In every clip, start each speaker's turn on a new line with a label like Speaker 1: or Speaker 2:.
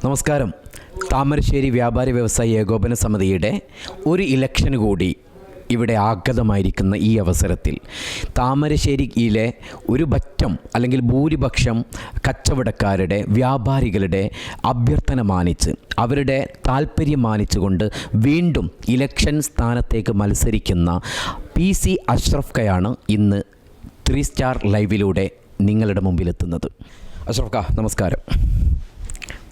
Speaker 1: നമസ്കാരം. താമരശ്ശേരി വ്യാപാരി വ്യവസായി ഏകോപന സമിതിയുടെ ഒരു ഇലക്ഷൻ കൂടി ഇവിടെ ആഗതമായിരിക്കുന്ന ഈ അവസരത്തിൽ താമരശ്ശേരിയിലെ ഒരു പറ്റം അല്ലെങ്കിൽ ഭൂരിപക്ഷം കച്ചവടക്കാരുടെ വ്യാപാരികളുടെ അഭ്യർത്ഥന മാനിച്ച് അവരുടെ താല്പര്യം മാനിച്ചുകൊണ്ട് വീണ്ടും ഇലക്ഷൻ സ്ഥാനത്തേക്ക് മത്സരിക്കുന്ന PC അഷ്റഫ് ഖയാണ് ഇന്ന് 3 സ്റ്റാർ ലൈവിലൂടെ നിങ്ങളുടെ മുമ്പിലെത്തുന്നത്. അഷ്റഫ് ഖ, നമസ്കാരം.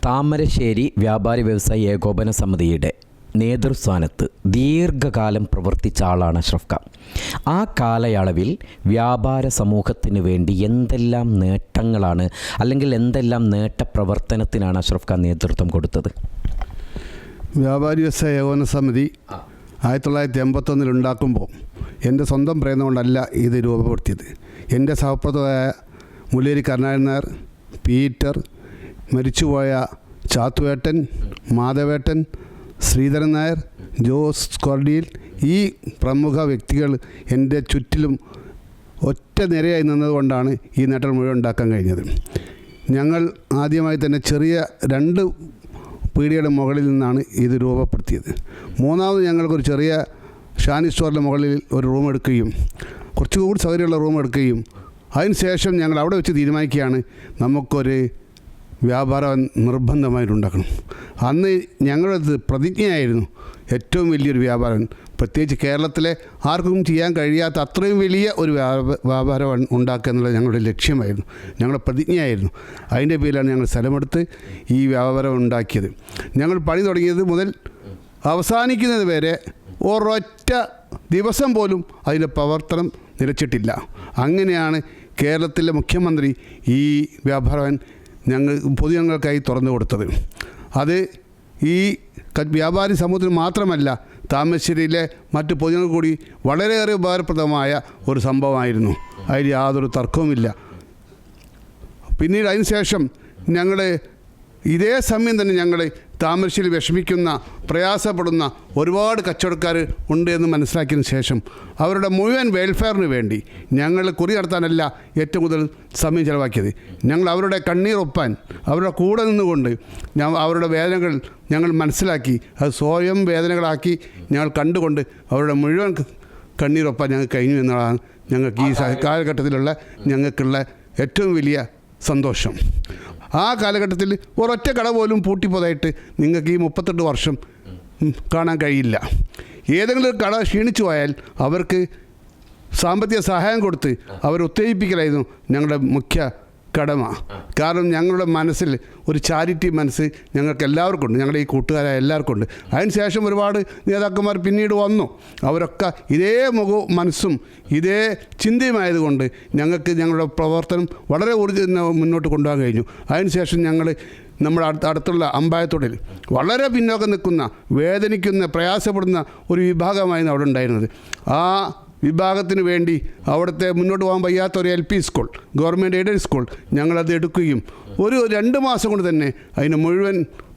Speaker 1: താമരശ്ശേരി വ്യാപാരി വ്യവസായി ഏകോപന സമിതിയുടെ നേതൃസ്ഥാനത്ത് ദീർഘകാലം പ്രവർത്തിച്ച ആളാണ് അഷ്റഫ് ഖ. ആ കാലയളവിൽ വ്യാപാര സമൂഹത്തിന് വേണ്ടി എന്തെല്ലാം നേട്ടങ്ങളാണ് അല്ലെങ്കിൽ എന്തെല്ലാം നേട്ടപ്രവർത്തനത്തിനാണ് അഷ്റഫ് ഖ നേതൃത്വം കൊടുത്തത്?
Speaker 2: വ്യാപാരി വ്യവസായ ഏകോപന സമിതി 1981 ഉണ്ടാക്കുമ്പോൾ എൻ്റെ സ്വന്തം പ്രയത്നം കൊണ്ടല്ല ഇത് രൂപപ്പെടുത്തിയത്. എൻ്റെ സഹപ്രവർത്തകരായ മുല്ലേരി കരുണാകരൻ നായർ, പീറ്റർ, മരിച്ചുപോയ ചാത്തുവേട്ടൻ, മാധവേട്ടൻ, ശ്രീധരൻ നായർ, ജോസ് കൊർഡിയിൽ, ഈ പ്രമുഖ വ്യക്തികൾ എൻ്റെ ചുറ്റിലും ഒറ്റ നിരയായി നിന്നതുകൊണ്ടാണ് ഈ നേട്ടം മുഴുവൻ ഉണ്ടാക്കാൻ കഴിഞ്ഞത്. ഞങ്ങൾ ആദ്യമായി തന്നെ ചെറിയ 2 പീടികയുടെ മുകളിൽ നിന്നാണ് ഇത് രൂപപ്പെടുത്തിയത്. മൂന്നാമത് ഞങ്ങൾക്കൊരു ചെറിയ ഷാനി സ്റ്റോറിൻ്റെ മുകളിൽ ഒരു റൂം എടുക്കുകയും കുറച്ചുകൂടി സൗകര്യമുള്ള റൂം എടുക്കുകയും അതിനുശേഷം ഞങ്ങൾ അവിടെ വെച്ച് തീരുമാനിക്കുകയാണ് നമുക്കൊരു വ്യാപാരം നിർബന്ധമായിട്ടുണ്ടാക്കണം. അന്ന് ഞങ്ങളുടെ പ്രതിജ്ഞയായിരുന്നു ഏറ്റവും വലിയൊരു വ്യാപാരം, പ്രത്യേകിച്ച് കേരളത്തിലെ ആർക്കും ചെയ്യാൻ കഴിയാത്ത അത്രയും വലിയ ഒരു വ്യാപാരം ഉണ്ടാക്കുക എന്നുള്ളത് ഞങ്ങളുടെ ലക്ഷ്യമായിരുന്നു, ഞങ്ങളുടെ പ്രതിജ്ഞയായിരുന്നു. അതിൻ്റെ പേരിലാണ് ഞങ്ങൾ സ്ഥലമെടുത്ത് ഈ വ്യാപാരം ഉണ്ടാക്കിയത്. ഞങ്ങൾ പണി തുടങ്ങിയത് മുതൽ അവസാനിക്കുന്നത് വരെ ഒരൊറ്റ ദിവസം പോലും അതിൻ്റെ പ്രവർത്തനം നിലച്ചിട്ടില്ല. അങ്ങനെയാണ് കേരളത്തിലെ മുഖ്യമന്ത്രി ഈ വ്യാപാരം പൊതുജനങ്ങൾക്കായി തുറന്നു കൊടുത്തത്. അത് ഈ വ്യാപാരി സമൂഹത്തിന് മാത്രമല്ല, താമരശ്ശേരിയിലെ മറ്റ് പൊതുജനങ്ങൾ കൂടി വളരെയേറെ ഉപകാരപ്രദമായ ഒരു സംഭവമായിരുന്നു. അതിൽ യാതൊരു തർക്കവുമില്ല. പിന്നീട് അതിന് ശേഷം ഞങ്ങൾ ഇതേ സമയം തന്നെ ഞങ്ങൾ താമരശ്ശേരി വിഷമിക്കുന്ന, പ്രയാസപ്പെടുന്ന ഒരുപാട് കച്ചവടക്കാർ ഉണ്ട് എന്ന് മനസ്സിലാക്കിയതിന് ശേഷം അവരുടെ മുഴുവൻ വെൽഫെയറിന് വേണ്ടി ഞങ്ങൾ കുറി നടത്താനല്ല ഏറ്റവും കൂടുതൽ സമയം ചിലവാക്കിയത്. ഞങ്ങൾ അവരുടെ കണ്ണീരൊപ്പാൻ, അവരുടെ കൂടെ നിന്നുകൊണ്ട് അവരുടെ വേദനകൾ ഞങ്ങൾ മനസ്സിലാക്കി, അത് സ്വയം വേദനകളാക്കി ഞങ്ങൾ കണ്ടുകൊണ്ട് അവരുടെ മുഴുവൻ കണ്ണീരൊപ്പാൻ ഞങ്ങൾക്ക് കഴിഞ്ഞു എന്നുള്ളതാണ് ഞങ്ങൾക്ക് ഈ കാലഘട്ടത്തിലുള്ള ഞങ്ങൾക്കുള്ള ഏറ്റവും വലിയ സന്തോഷം. ആ കാലഘട്ടത്തിൽ ഒരൊറ്റ കട പോലും പൂട്ടിപ്പോയതായിട്ട് നിങ്ങൾക്ക് ഈ 38 വർഷം കാണാൻ കഴിയില്ല. ഏതെങ്കിലും ഒരു കട ക്ഷീണിച്ചു പോയാൽ അവർക്ക് സാമ്പത്തിക സഹായം കൊടുത്ത് അവരെ ഉത്തേജിപ്പിക്കലായിരുന്നു ഞങ്ങളുടെ മുഖ്യ കടമ. കാരണം ഞങ്ങളുടെ മനസ്സിൽ ഒരു ചാരിറ്റി മനസ്സ് ഞങ്ങൾക്ക് എല്ലാവർക്കും ഉണ്ട്, ഞങ്ങളുടെ ഈ കൂട്ടുകാരായ എല്ലാവർക്കും ഉണ്ട്. അതിനുശേഷം ഒരുപാട് നേതാക്കന്മാർ പിന്നീട് വന്നു. അവരൊക്കെ ഇതേ മനസ്സും ഇതേ ചിന്തയുമായതുകൊണ്ട് ഞങ്ങൾക്ക് ഞങ്ങളുടെ പ്രവർത്തനം വളരെ മുന്നോട്ട് കൊണ്ടുപോകാൻ കഴിഞ്ഞു. അതിനുശേഷം ഞങ്ങൾ നമ്മുടെ അടുത്തുള്ള അമ്പായത്തോടിൽ വളരെ പിന്നോക്കം നിൽക്കുന്ന, വേദനിക്കുന്ന, പ്രയാസപ്പെടുന്ന ഒരു വിഭാഗമായിരുന്നു അവിടെ ഉണ്ടായിരുന്നത്. ആ വിഭാഗത്തിന് വേണ്ടി അവിടുത്തെ മുന്നോട്ട് പോകാൻ വയ്യാത്ത ഒരു LP school, government aided school, ഞങ്ങളത് എടുക്കുകയും ഒരു 2 മാസം കൊണ്ട് തന്നെ അതിന് മുഴുവൻ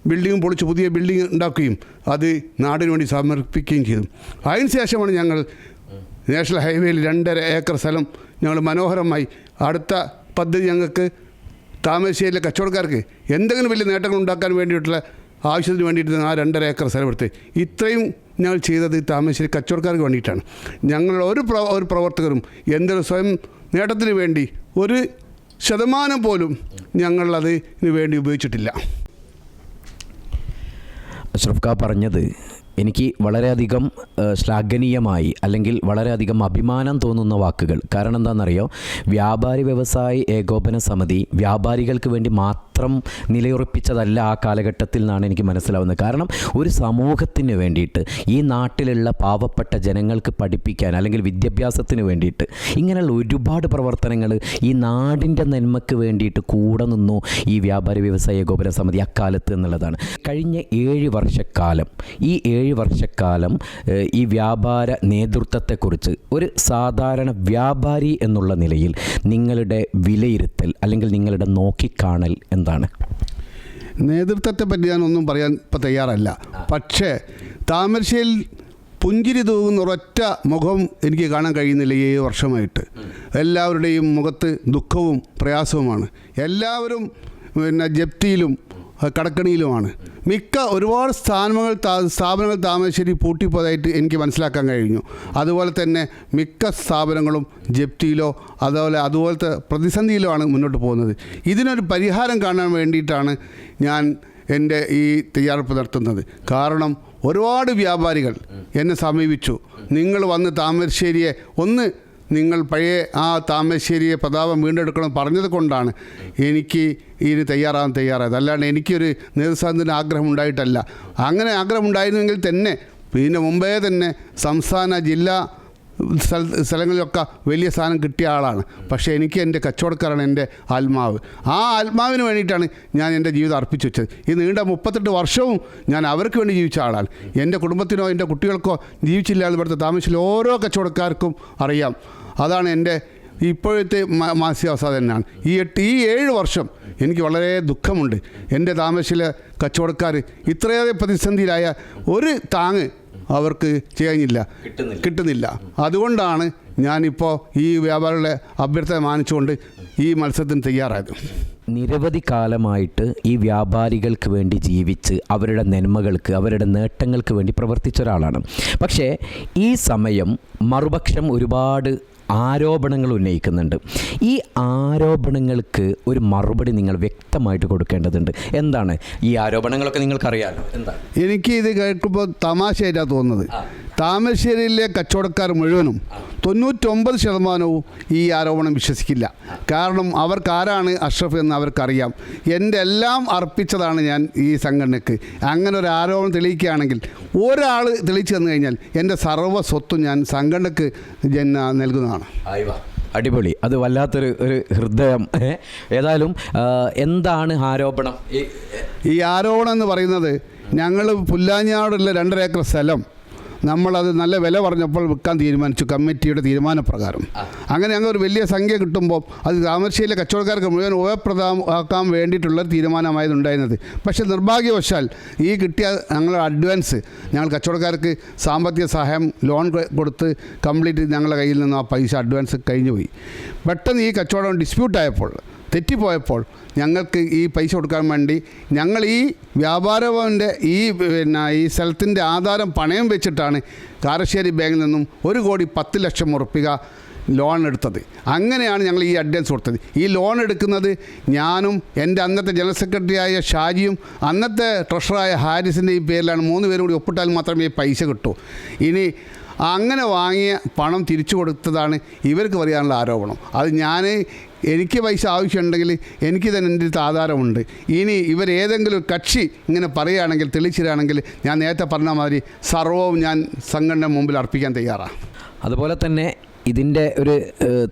Speaker 2: ബിൽഡിങ്ങും പൊളിച്ച് പുതിയ ബിൽഡിംഗ് ഉണ്ടാക്കുകയും അത് നാടിന് വേണ്ടി സമർപ്പിക്കുകയും ചെയ്തു. അതിന് ശേഷമാണ് ഞങ്ങൾ നാഷണൽ ഹൈവേയിൽ 2.5 ഏക്കർ സ്ഥലം ഞങ്ങൾ മനോഹരമായി അടുത്ത പദ്ധതി ഞങ്ങൾക്ക് താമരശ്ശേരിയിലെ കച്ചവടക്കാർക്ക് എന്തെങ്കിലും വലിയ നേട്ടങ്ങൾ ഉണ്ടാക്കാൻ വേണ്ടിയിട്ടുള്ള ആവശ്യത്തിന് വേണ്ടിയിട്ട് ആ 2.5 ഏക്കർ സ്ഥലമെടുത്ത് ഇത്രയും ഞങ്ങൾ ചെയ്തത് താമരശ്ശേരി കച്ചവടക്കാർക്ക് വേണ്ടിയിട്ടാണ്. ഞങ്ങൾ ഒരു പ്രവർത്തകരും എന്തൊരു സ്വയം നേട്ടത്തിന് വേണ്ടി 1% പോലും ഞങ്ങളതിന് വേണ്ടി ഉപയോഗിച്ചിട്ടില്ല.
Speaker 1: അഷ്റഫ് ഖ പറഞ്ഞത് എനിക്ക് വളരെയധികം ശ്ലാഘനീയമായി അല്ലെങ്കിൽ വളരെയധികം അഭിമാനം തോന്നുന്ന വാക്കുകൾ. കാരണം എന്താണെന്നറിയോ, വ്യാപാരി വ്യവസായി ഏകോപന സമിതി വ്യാപാരികൾക്ക് വേണ്ടി മാത്രം നിലയുറപ്പിച്ചതല്ല ആ കാലഘട്ടത്തിൽ നിന്നാണ് എനിക്ക് മനസ്സിലാവുന്നത്. കാരണം ഒരു സമൂഹത്തിന് വേണ്ടിയിട്ട്, ഈ നാട്ടിലുള്ള പാവപ്പെട്ട ജനങ്ങൾക്ക് പഠിപ്പിക്കാൻ അല്ലെങ്കിൽ വിദ്യാഭ്യാസത്തിന് വേണ്ടിയിട്ട് ഇങ്ങനെയുള്ള ഒരുപാട് പ്രവർത്തനങ്ങൾ ഈ നാടിൻ്റെ നന്മയ്ക്ക് വേണ്ടിയിട്ട് കൂടെ നിന്നു ഈ വ്യാപാരി വ്യവസായ ഏകോപന സമിതി അക്കാലത്ത് എന്നുള്ളതാണ്. കഴിഞ്ഞ 7 വർഷക്കാലം ഈ 7 വർഷക്കാലം ഈ വ്യാപാര നേതൃത്വത്തെക്കുറിച്ച് ഒരു സാധാരണ വ്യാപാരി എന്നുള്ള നിലയിൽ നിങ്ങളുടെ വിലയിരുത്തൽ അല്ലെങ്കിൽ നിങ്ങളുടെ നോക്കിക്കാണൽ എന്താണ്?
Speaker 2: നേതൃത്വത്തെ പറ്റി ഞാനൊന്നും പറയാൻ ഇപ്പോൾ തയ്യാറല്ല. പക്ഷേ താമരശ്ശേരിയിൽ പുഞ്ചിരി തൂകുന്ന ഒരൊറ്റ മുഖം എനിക്ക് കാണാൻ കഴിയുന്നില്ല. 7 വർഷമായിട്ട് എല്ലാവരുടെയും മുഖത്ത് ദുഃഖവും പ്രയാസവുമാണ്. എല്ലാവരും ജപ്തിയിലും കടക്കണിയിലുമാണ്. ഒരുപാട് സ്ഥാപനങ്ങൾ താമരശ്ശേരി പൂട്ടിപ്പോയതായിട്ട് എനിക്ക് മനസ്സിലാക്കാൻ കഴിഞ്ഞു. അതുപോലെ തന്നെ മിക്ക സ്ഥാപനങ്ങളും ജപ്തിയിലോ അതുപോലത്തെ പ്രതിസന്ധിയിലോ ആണ് മുന്നോട്ട് പോകുന്നത്. ഇതിനൊരു പരിഹാരം കാണാൻ വേണ്ടിയിട്ടാണ് ഞാൻ എൻ്റെ ഈ തയ്യാറെടുപ്പ് നടത്തുന്നത്. കാരണം ഒരുപാട് വ്യാപാരികൾ എന്നെ സമീപിച്ചു. നിങ്ങൾ വന്ന് താമരശ്ശേരിയെ നിങ്ങൾ പഴയ ആ താമരശ്ശേരിയെ പ്രതാപം വീണ്ടെടുക്കണം പറഞ്ഞത് കൊണ്ടാണ് എനിക്ക് ഇതിന് തയ്യാറായത്. അല്ലാണ്ട് എനിക്കൊരു നേതൃസ്ഥാനത്തിന് ആഗ്രഹം ഉണ്ടായിട്ടല്ല. അങ്ങനെ ആഗ്രഹം ഉണ്ടായിരുന്നെങ്കിൽ തന്നെ ഇതിന് മുമ്പേ തന്നെ സംസ്ഥാന ജില്ലാ സ്ഥലങ്ങളിലൊക്കെ വലിയ സ്ഥാനം കിട്ടിയ ആളാണ്. പക്ഷേ എനിക്ക് എൻ്റെ കച്ചവടക്കാരാണ് എൻ്റെ ആത്മാവ്. ആ ആത്മാവിന് വേണ്ടിയിട്ടാണ് ഞാൻ എൻ്റെ ജീവിതം അർപ്പിച്ചു വെച്ചത്. ഈ നീണ്ട 38 വർഷവും ഞാൻ അവർക്ക് വേണ്ടി ജീവിച്ച ആളാണ്. എൻ്റെ കുടുംബത്തിനോ എൻ്റെ കുട്ടികൾക്കോ ജീവിച്ചില്ല എന്ന് ഇവിടുത്തെ താമസിച്ചിൽ ഓരോ കച്ചവടക്കാർക്കും അറിയാം. അതാണ് എൻ്റെ ഇപ്പോഴത്തെ മാനസികാവസ്ഥ തന്നെയാണ്. ഈ 7 വർഷം എനിക്ക് വളരെ ദുഃഖമുണ്ട്. എൻ്റെ താമരശ്ശേരിയിലെ കച്ചവടക്കാർ ഇത്രയേറെ പ്രതിസന്ധിയിലായ ഒരു താങ്ങ് അവർക്ക് ചെയ്യാനില്ല, കിട്ടുന്നില്ല. അതുകൊണ്ടാണ് ഞാനിപ്പോൾ ഈ വ്യാപാരികളെ അഭ്യർത്ഥന മാനിച്ചുകൊണ്ട് ഈ മത്സരത്തിന് തയ്യാറായത്.
Speaker 1: നിരവധി കാലമായിട്ട് ഈ വ്യാപാരികൾക്ക് വേണ്ടി ജീവിച്ച് അവരുടെ നന്മകൾക്ക് അവരുടെ നേട്ടങ്ങൾക്ക് വേണ്ടി പ്രവർത്തിച്ച ഒരാളാണ്. പക്ഷേ ഈ സമയം മറുപക്ഷം ഒരുപാട് ആരോപണങ്ങൾ ഉന്നയിക്കുന്നുണ്ട്. ഈ ആരോപണങ്ങൾക്ക് ഒരു മറുപടി നിങ്ങൾ വ്യക്തമായിട്ട് കൊടുക്കേണ്ടതുണ്ട്. എന്താണ് ഈ ആരോപണങ്ങളൊക്കെ നിങ്ങൾക്കറിയാമല്ലോ. എന്താ
Speaker 2: എനിക്ക് ഇത് കേൾക്കുമ്പോൾ തമാശയായിട്ടാണ് തോന്നുന്നത്. താമരശ്ശേരിയിലെ കച്ചവടക്കാർ മുഴുവനും 99% ഈ ആരോപണം വിശ്വസിക്കില്ല. കാരണം അവർക്കാരാണ് അഷ്റഫ് എന്ന് അവർക്കറിയാം. എൻ്റെ എല്ലാം അർപ്പിച്ചതാണ് ഞാൻ ഈ സംഘടനയ്ക്ക്. അങ്ങനെ ഒരു ആരോപണം തെളിയിക്കുകയാണെങ്കിൽ ഒരാൾ തെളിയിച്ചു തന്നു കഴിഞ്ഞാൽ എൻ്റെ സർവ്വ സ്വത്തും ഞാൻ സംഘടനയ്ക്ക് നൽകുന്നതാണ്.
Speaker 1: അടിപൊളി. അത് വല്ലാത്തൊരു ഹൃദയം. ഏതായാലും എന്താണ് ആരോപണം?
Speaker 2: ഈ ആരോപണം എന്ന് പറയുന്നത്, ഞങ്ങൾ പുല്ലാഞ്ഞാടുള്ള 2.5 ഏക്കർ സ്ഥലം നമ്മളത് നല്ല വില പറഞ്ഞപ്പോൾ വിൽക്കാൻ തീരുമാനിച്ചു കമ്മിറ്റിയുടെ തീരുമാനപ്രകാരം. അങ്ങനെ ഞങ്ങൾ ഒരു വലിയ സംഖ്യ കിട്ടുമ്പോൾ അത് താമരശ്ശേരിയിലെ കച്ചവടക്കാർക്ക് മുഴുവൻ ഉപയോഗപ്രദമാക്കാൻ വേണ്ടിയിട്ടുള്ള തീരുമാനമായതുണ്ടായിരുന്നത്. പക്ഷേ നിർഭാഗ്യവശാൽ ഈ കിട്ടിയ ഞങ്ങളുടെ അഡ്വാൻസ് ഞങ്ങൾ കച്ചവടക്കാർക്ക് സാമ്പത്തിക സഹായം ലോൺ കൊടുത്ത് കംപ്ലീറ്റ് ഞങ്ങളുടെ കയ്യിൽ നിന്ന് ആ പൈസ അഡ്വാൻസ് കഴിഞ്ഞുപോയി. പെട്ടെന്ന് ഈ കച്ചവടം ഡിസ്പ്യൂട്ടായപ്പോൾ, തെറ്റിപ്പോയപ്പോൾ ഞങ്ങൾക്ക് ഈ പൈസ കൊടുക്കാൻ വേണ്ടി ഞങ്ങൾ ഈ വ്യാപാരഭവൻ്റെ ഈ സ്ഥലത്തിൻ്റെ ആധാരം പണയം വെച്ചിട്ടാണ് കാരശ്ശേരി ബാങ്കിൽ നിന്നും 1,10,00,000 ഉറുപ്പിക ലോൺ എടുത്തത്. അങ്ങനെയാണ് ഞങ്ങൾ ഈ അഡ്വാൻസ് കൊടുത്തത്. ഈ ലോൺ എടുക്കുന്നത് ഞാനും എൻ്റെ അന്നത്തെ ജനറൽ സെക്രട്ടറിയായ ഷാജിയും അന്നത്തെ ട്രഷറായ ഹാരിസിൻ്റെ ഈ പേരിലാണ്. 3 പേരും കൂടി ഒപ്പിട്ടാൽ മാത്രമേ ഈ പൈസ കിട്ടൂ. ഇനി അങ്ങനെ വാങ്ങിയ പണം തിരിച്ചു കൊടുത്തതാണ് ഇവർക്ക് പറയാനുള്ള ആരോപണം. അത് എനിക്ക് പൈസ ആവശ്യമുണ്ടെങ്കിൽ എനിക്ക് തന്നെ എൻ്റെ അടുത്ത് ആധാരമുണ്ട്. ഇനി ഇവരേതെങ്കിലും കക്ഷി ഇങ്ങനെ പറയുകയാണെങ്കിൽ, തെളിച്ചിരാണെങ്കിൽ ഞാൻ നേരത്തെ പറഞ്ഞ മാതിരി സർവ്വവും ഞാൻ സംഘടന മുമ്പിൽ അർപ്പിക്കാൻ തയ്യാറാണ്.
Speaker 1: അതുപോലെ തന്നെ ഇതിൻ്റെ ഒരു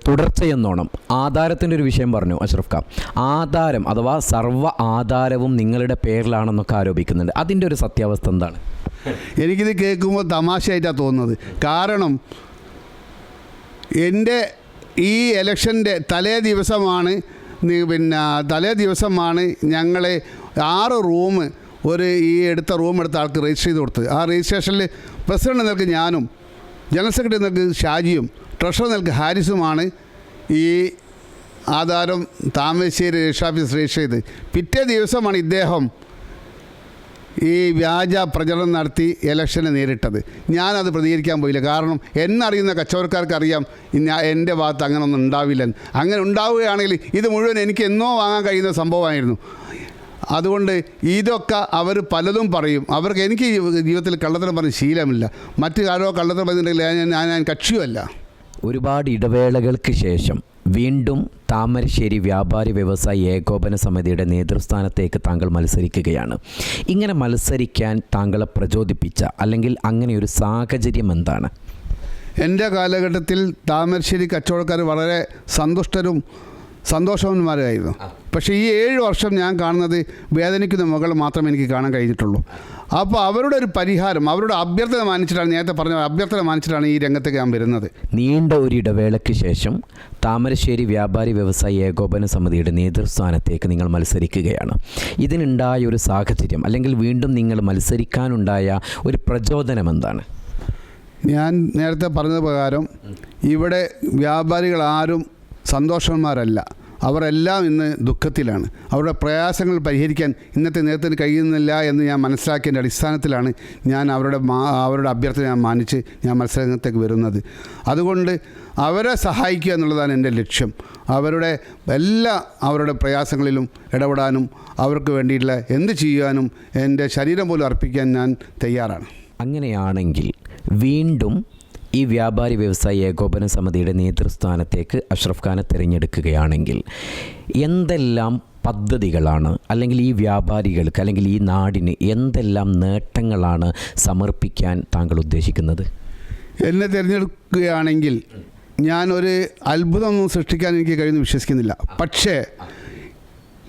Speaker 1: തുടർച്ചയെന്നോണം ആധാരത്തിൻ്റെ ഒരു വിഷയം പറഞ്ഞു അഷ്റഫ് ഖാൻ. ആധാരം അഥവാ സർവ്വ ആധാരവും നിങ്ങളുടെ പേരിലാണെന്നൊക്കെ ആരോപിക്കുന്നുണ്ട്. അതിൻ്റെ ഒരു സത്യാവസ്ഥ എന്താണ്?
Speaker 2: എനിക്കിത് കേൾക്കുമ്പോൾ തമാശയായിട്ടാണ് തോന്നുന്നത്. കാരണം എൻ്റെ ഈ ഇലക്ഷൻ്റെ തലേ ദിവസമാണ് ഞങ്ങൾ 6 റൂം ഈ റൂം എടുത്ത ആൾക്ക് രജിസ്റ്റർ ചെയ്ത് കൊടുത്തത്. ആ രജിസ്ട്രേഷനിൽ പ്രസിഡന്റ് നിൽക്ക് ഞാനും, ജനറൽ സെക്രട്ടറി നിൽക്ക് ഷാജിയും, ട്രഷറർ നിൽക്ക് ഹാരിസുമാണ് ഈ ആധാരം താമരശ്ശേരി രജിസ്റ്റർ ഓഫീസ് രജിസ്റ്റർ ചെയ്ത്. പിറ്റേ ദിവസമാണ് ഇദ്ദേഹം ഈ വ്യാജ പ്രചരണം നടത്തി ഇലക്ഷനെ നേരിട്ടത്. ഞാനത് പ്രതികരിക്കാൻ പോയില്ല. കാരണം എന്നറിയുന്ന കച്ചവടക്കാർക്കറിയാം എൻ്റെ ഭാഗത്ത് അങ്ങനെ ഒന്നും ഉണ്ടാവില്ലെന്ന്. അങ്ങനെ ഉണ്ടാവുകയാണെങ്കിൽ ഇത് മുഴുവൻ എനിക്ക് എന്നോ വാങ്ങാൻ കഴിയുന്ന സംഭവമായിരുന്നു. അതുകൊണ്ട് ഇതൊക്കെ അവർ പലതും പറയും. എനിക്ക് ജീവിതത്തിൽ കള്ളത്തരം പറഞ്ഞ് ശീലമില്ല. മറ്റു ആരോ കള്ളത്തരം പറഞ്ഞിട്ടുണ്ടെങ്കിൽ ഞാൻ കക്ഷിയുമല്ല.
Speaker 1: ഒരുപാട് ഇടവേളകൾക്ക് ശേഷം വീണ്ടും താമരശ്ശേരി വ്യാപാരി വ്യവസായി ഏകോപന സമിതിയുടെ നേതൃസ്ഥാനത്തേക്ക് താങ്കൾ മത്സരിക്കുകയാണ്. ഇങ്ങനെ മത്സരിക്കാൻ താങ്കളെ പ്രചോദിപ്പിച്ച അല്ലെങ്കിൽ അങ്ങനെ ഒരു സാഹചര്യം എന്താണ്?
Speaker 2: എൻ്റെ കാലഘട്ടത്തിൽ താമരശ്ശേരി കച്ചവടക്കാർ വളരെ സന്തോഷവാന്മാരായിരുന്നു. പക്ഷേ ഈ 7 വർഷം ഞാൻ കാണുന്നത് വേദനിക്കുന്ന മുകൾ മാത്രമേ എനിക്ക് കാണാൻ കഴിഞ്ഞിട്ടുള്ളൂ. അപ്പോൾ അവരുടെ ഒരു പരിഹാരം, അവരുടെ അഭ്യർത്ഥന മാനിച്ചിട്ടാണ്, നേരത്തെ പറഞ്ഞ അഭ്യർത്ഥന മാനിച്ചിട്ടാണ് ഈ രംഗത്തേക്ക് ഞാൻ വരുന്നത്.
Speaker 1: നീണ്ട ഒരു ഇടവേളയ്ക്ക് ശേഷം താമരശ്ശേരി വ്യാപാരി വ്യവസായി ഏകോപന സമിതിയുടെ നേതൃസ്ഥാനത്തേക്ക് നിങ്ങൾ മത്സരിക്കുകയാണ്. ഇതിനുണ്ടായ ഒരു സാഹചര്യം അല്ലെങ്കിൽ വീണ്ടും നിങ്ങൾ മത്സരിക്കാനുണ്ടായ ഒരു പ്രചോദനം എന്താണ്?
Speaker 2: ഞാൻ നേരത്തെ പറഞ്ഞത് പ്രകാരം ഇവിടെ വ്യാപാരികൾ ആരും സന്തോഷവാന്മാരല്ല, അവരെല്ലാം ഇന്ന് ദുഃഖത്തിലാണ്. അവരുടെ പ്രയാസങ്ങൾ പരിഹരിക്കാൻ ഇന്നത്തെ നേതൃത്വത്തിന് കഴിയുന്നില്ല എന്ന് ഞാൻ മനസ്സിലാക്കിയതിൻ്റെ അടിസ്ഥാനത്തിലാണ് ഞാൻ അവരുടെ അഭ്യർത്ഥന ഞാൻ മാനിച്ച് ഞാൻ മത്സരരംഗത്തേക്ക് വരുന്നത്. അതുകൊണ്ട് അവരെ സഹായിക്കുക എന്നുള്ളതാണ് എൻ്റെ ലക്ഷ്യം. അവരുടെ പ്രയാസങ്ങളിലും ഇടപെടാനും അവർക്ക് വേണ്ടിയിട്ടുള്ള എന്ത് ചെയ്യാനും എൻ്റെ ശരീരം പോലും അർപ്പിക്കാൻ ഞാൻ തയ്യാറാണ്.
Speaker 1: അങ്ങനെയാണെങ്കിൽ വീണ്ടും ഈ വ്യാപാരി വ്യവസായി ഏകോപന സമിതിയുടെ നേതൃസ്ഥാനത്തേക്ക് അഷ്റഫ് ഖാനെ തിരഞ്ഞെടുക്കുകയാണെങ്കിൽ എന്തെല്ലാം പദ്ധതികളാണ്, അല്ലെങ്കിൽ ഈ വ്യാപാരികൾക്ക് അല്ലെങ്കിൽ ഈ നാടിന് എന്തെല്ലാം നേട്ടങ്ങളാണ് സമർപ്പിക്കാൻ താങ്കൾ ഉദ്ദേശിക്കുന്നത്?
Speaker 2: എന്നെ തിരഞ്ഞെടുക്കുകയാണെങ്കിൽ ഞാനൊരു അത്ഭുതമൊന്നും സൃഷ്ടിക്കാൻ എനിക്ക് കഴിയുമെന്ന് വിശ്വസിക്കുന്നില്ല. പക്ഷേ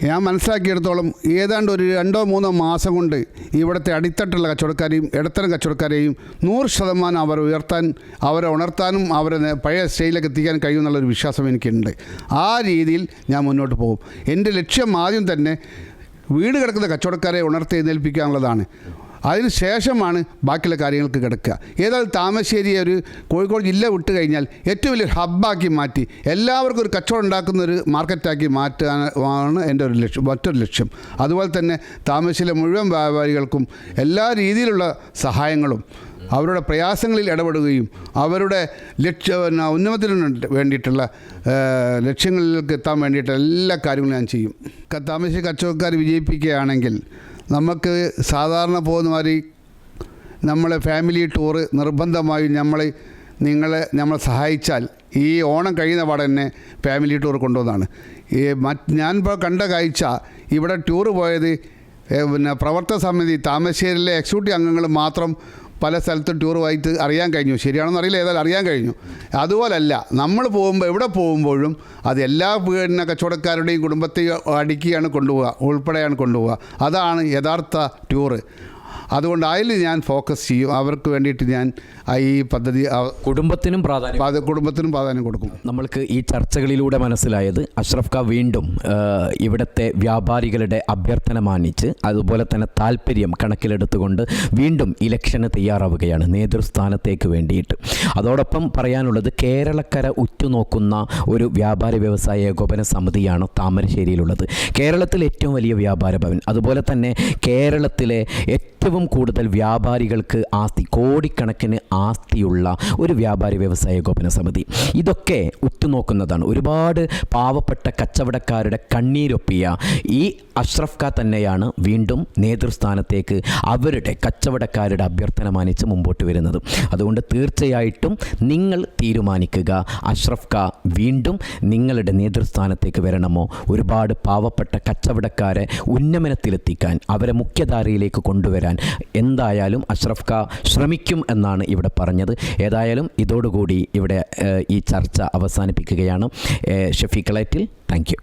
Speaker 2: ഞാൻ മനസ്സിലാക്കിയെടുത്തോളം ഏതാണ്ട് ഒരു 2-3 മാസം കൊണ്ട് ഇവിടുത്തെ അടിത്തട്ടുള്ള കച്ചവടക്കാരെയും ഇടത്തരം കച്ചവടക്കാരെയും 100% അവരെ ഉണർത്താനും അവരെ പഴയ സ്റ്റേജിലേക്ക് എത്തിക്കാൻ കഴിയുമെന്നുള്ളൊരു വിശ്വാസം എനിക്കുണ്ട്. ആ രീതിയിൽ ഞാൻ മുന്നോട്ട് പോകും. എൻ്റെ ലക്ഷ്യം ആദ്യം തന്നെ വീട് കിടക്കുന്ന കച്ചവടക്കാരെ ഉണർത്തി എഴുന്നേൽപ്പിക്കാനുള്ളതാണ്. അതിന് ശേഷമാണ് ബാക്കിയുള്ള കാര്യങ്ങൾക്ക് കിടക്കുക. ഏതായാലും താമരശ്ശേരി ഒരു കോഴിക്കോട് ജില്ല വിട്ട് കഴിഞ്ഞാൽ ഏറ്റവും വലിയൊരു ഹബ്ബാക്കി മാറ്റി എല്ലാവർക്കും ഒരു കച്ചവടം ഉണ്ടാക്കുന്ന ഒരു മാർക്കറ്റാക്കി മാറ്റാനാണ് എൻ്റെ ഒരു ലക്ഷ്യം, മറ്റൊരു ലക്ഷ്യം. അതുപോലെ തന്നെ താമരശ്ശേരിയിലെ മുഴുവൻ വ്യാപാരികൾക്കും എല്ലാ രീതിയിലുള്ള സഹായങ്ങളും അവരുടെ പ്രയാസങ്ങളിൽ ഇടപെടുകയും അവരുടെ ഉന്നമനത്തിന് വേണ്ടിയിട്ടുള്ള ലക്ഷ്യങ്ങളിലേക്ക് എത്താൻ വേണ്ടിയിട്ട് എല്ലാ കാര്യങ്ങളും ഞാൻ ചെയ്യും. താമരശ്ശേരി കച്ചവടക്കാർ വിജയിപ്പിക്കുകയാണെങ്കിൽ നമുക്ക് സാധാരണ പോകുന്ന മാതിരി നമ്മളെ ഫാമിലി ടൂറ് നിർബന്ധമായും നമ്മളെ സഹായിച്ചാൽ ഈ ഓണം കഴിയുന്ന പാടെ തന്നെ ഫാമിലി ടൂർ കൊണ്ടുവന്നതാണ്. ഞാനിപ്പോൾ കണ്ട കാഴ്ച ഇവിടെ ടൂറ് പോയത് പ്രവർത്തക സമിതി താമരശ്ശേരിയിലെ എക്സിക്യൂട്ടീവ് അംഗങ്ങൾ മാത്രം പല സ്ഥലത്തും ടൂറുമായിട്ട് അറിയാൻ കഴിഞ്ഞു. ശരിയാണെന്ന് അറിയില്ല, ഏതായാലും അറിയാൻ കഴിഞ്ഞു. അതുപോലല്ല, നമ്മൾ എവിടെ പോകുമ്പോഴും അത് എല്ലാ കച്ചവടക്കാരുടെയും കുടുംബത്തെ അടുക്കിയാണ് കൊണ്ടുപോവുക, ഉൾപ്പെടെയാണ് കൊണ്ടുപോവുക. അതാണ് യഥാർത്ഥ ടൂറ്. അതുകൊണ്ട് അതിൽ ഞാൻ ഫോക്കസ് ചെയ്യും. അവർക്ക് വേണ്ടിയിട്ട് ഞാൻ ഈ പദ്ധതി കുടുംബത്തിനും പ്രാധാന്യം കൊടുക്കും.
Speaker 1: നമ്മൾക്ക് ഈ ചർച്ചകളിലൂടെ മനസ്സിലായത് അഷ്റഫ് ഖാൻ വീണ്ടും ഇവിടുത്തെ വ്യാപാരികളുടെ അഭ്യർത്ഥന മാനിച്ച് അതുപോലെ തന്നെ താല്പര്യം കണക്കിലെടുത്തുകൊണ്ട് വീണ്ടും ഇലക്ഷന് തയ്യാറാവുകയാണ് നേതൃസ്ഥാനത്തേക്ക് വേണ്ടിയിട്ട്. അതോടൊപ്പം പറയാനുള്ളത്, കേരളക്കര ഉറ്റുനോക്കുന്ന ഒരു വ്യാപാരി വ്യവസായ ഏകോപന സമിതിയാണ് താമരശ്ശേരിയിലുള്ളത്. കേരളത്തിലെ ഏറ്റവും വലിയ വ്യാപാര ഭവൻ, അതുപോലെ തന്നെ കേരളത്തിലെ ഏറ്റവും കൂടുതൽ വ്യാപാരികൾക്ക് കോടിക്കണക്കിന് ആസ്തിയുള്ള ഒരു വ്യാപാരി വ്യവസായ ഏകോപന സമിതി. ഇതൊക്കെ ഉറ്റുനോക്കുന്നതാണ്. ഒരുപാട് പാവപ്പെട്ട കച്ചവടക്കാരുടെ കണ്ണീരൊപ്പിയ ഈ അഷ്റഫ് ഖാൻ തന്നെയാണ് വീണ്ടും നേതൃസ്ഥാനത്തേക്ക് അവരുടെ കച്ചവടക്കാരുടെ അഭ്യർത്ഥന മാനിച്ച് മുമ്പോട്ട് വരുന്നത്. അതുകൊണ്ട് തീർച്ചയായിട്ടും നിങ്ങൾ തീരുമാനിക്കുക, അഷ്റഫ് ഖാൻ വീണ്ടും നിങ്ങളുടെ നേതൃസ്ഥാനത്തേക്ക് വരണമോ? ഒരുപാട് പാവപ്പെട്ട കച്ചവടക്കാരെ ഉന്നമനത്തിലെത്തിക്കാൻ, അവരെ മുഖ്യധാരയിലേക്ക് കൊണ്ടുവരാൻ എന്തായാലും അഷ്റഫ് ഖാൻ ശ്രമിക്കും എന്നാണ് ഇവിടെ പറഞ്ഞത്. ഏതായാലും ഇതോടുകൂടി ഇവിടെ ഈ ചർച്ച അവസാനിപ്പിക്കുകയാണ്. ഷഫീഖ് ലൈറ്റിൽ, താങ്ക് യു.